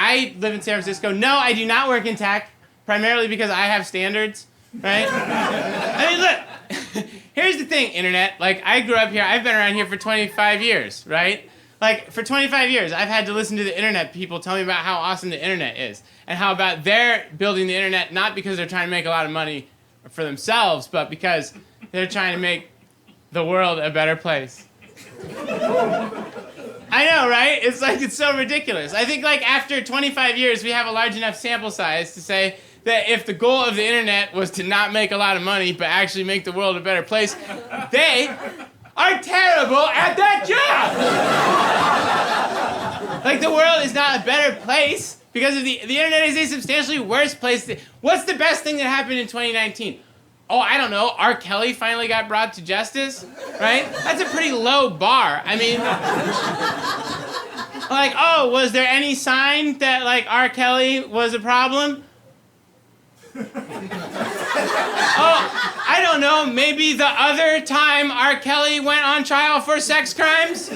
I live in San Francisco. No, I do not work in tech, primarily because I have standards, right? I mean, look, here's the thing, internet. Like, I grew up here. I've been around here for 25 years, right? Like, for 25 years, I've had to listen to the internet people tell me about how awesome the internet is and how about they're building the internet not because they're trying to make a lot of money for themselves, but because they're trying to make the world a better place. I know, right? It's like, it's so ridiculous. I think, like, after 25 years, we have a large enough sample size to say that if the goal of the internet was to not make a lot of money, but actually make the world a better place, they are terrible at that job! Like, the world is not a better place because of the internet is a substantially worse place. What's the best thing that happened in 2019? Oh, I don't know, R. Kelly finally got brought to justice, right? That's a pretty low bar. I mean, like, oh, was there any sign that, like, R. Kelly was a problem? Oh, I don't know, maybe the other time R. Kelly went on trial for sex crimes?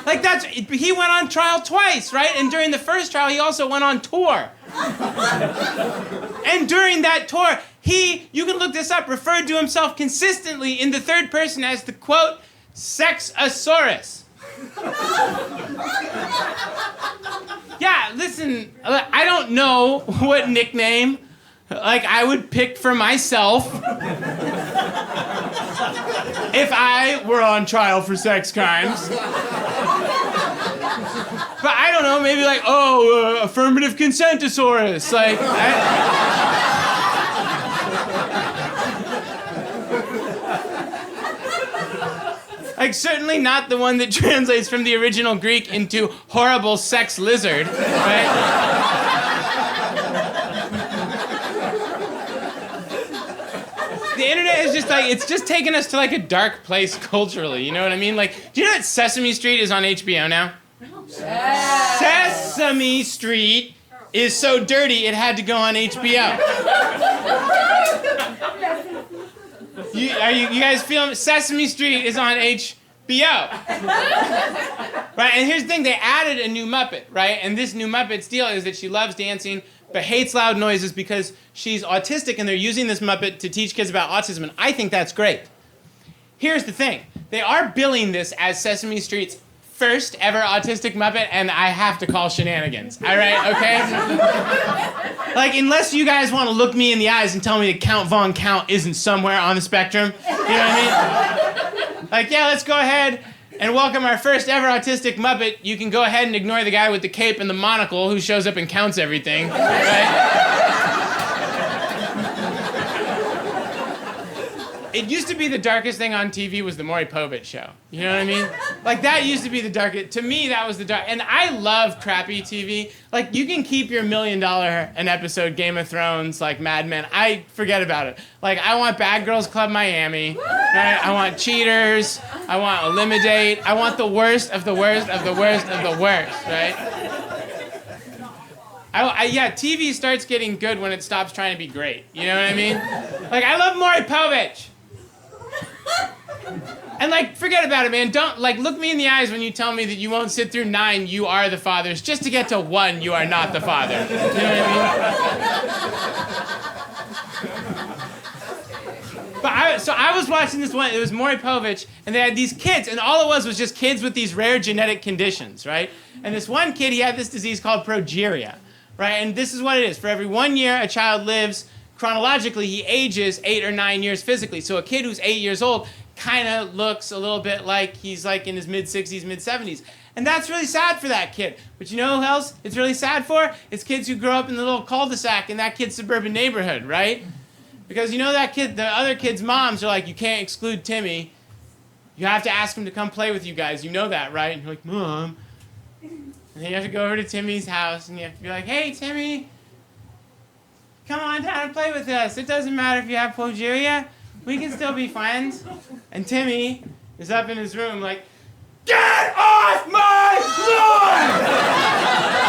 Like, he went on trial twice, right? And during the first trial, he also went on tour. And during that tour, you can look this up, referred to himself consistently in the third person as the, quote, Sexosaurus. Yeah, listen, I don't know what nickname, like, I would pick for myself if I were on trial for sex crimes. But I don't know, maybe like, affirmative consentasaurus. Like, like, certainly not the one that translates from the original Greek into horrible sex lizard, right? The internet is just like, it's just taken us to like a dark place culturally, you know what I mean? Like, do you know that Sesame Street is on HBO now? Yeah. Sesame Street is so dirty it had to go on HBO. You guys feeling? Sesame Street is on HBO. Right, and here's the thing, they added a new Muppet, right? And this new Muppet's deal is that she loves dancing, but hates loud noises because she's autistic, and they're using this Muppet to teach kids about autism, and I think that's great. Here's the thing, they are billing this as Sesame Street's first ever autistic Muppet, and I have to call shenanigans, all right, okay? Like, unless you guys want to look me in the eyes and tell me that Count Von Count isn't somewhere on the spectrum, you know what I mean? Like, yeah, let's go ahead and welcome our first ever autistic Muppet. You can go ahead and ignore the guy with the cape and the monocle who shows up and counts everything, right? It used to be the darkest thing on TV was the Maury Povich show. You know what I mean? Like, that used to be the darkest. To me, that was the dark. And I love crappy TV. Like, you can keep your $1 million an episode Game of Thrones, like Mad Men. I forget about it. Like, I want Bad Girls Club Miami. Right? I want Cheaters. I want Eliminate. I want the worst of the worst of the worst of the worst, right? Yeah, TV starts getting good when it stops trying to be great. You know what I mean? Like, I love Maury Povich. And, like, forget about it, man. Don't, like, look me in the eyes when you tell me that you won't sit through 9 you are the fathers just to get to 1 you are not the father. You know what I mean? But I was watching this one, it was Maury Povich, and they had these kids, and all it was just kids with these rare genetic conditions, right? And this one kid, he had this disease called progeria, right? And this is what it is. For every 1 year a child lives, chronologically, he ages 8 or 9 years physically. So a kid who's 8 years old kind of looks a little bit like he's like in his mid-60s, mid-70s. And that's really sad for that kid. But you know who else it's really sad for? It's kids who grow up in the little cul-de-sac in that kid's suburban neighborhood, right? Because you know that kid, the other kids' moms are like, you can't exclude Timmy. You have to ask him to come play with you guys. You know that, right? And you're like, Mom. And then you have to go over to Timmy's house and you have to be like, hey, Timmy, come on down and play with us. It doesn't matter if you have progeria. We can still be friends. And Timmy is up in his room like, get off my lawn!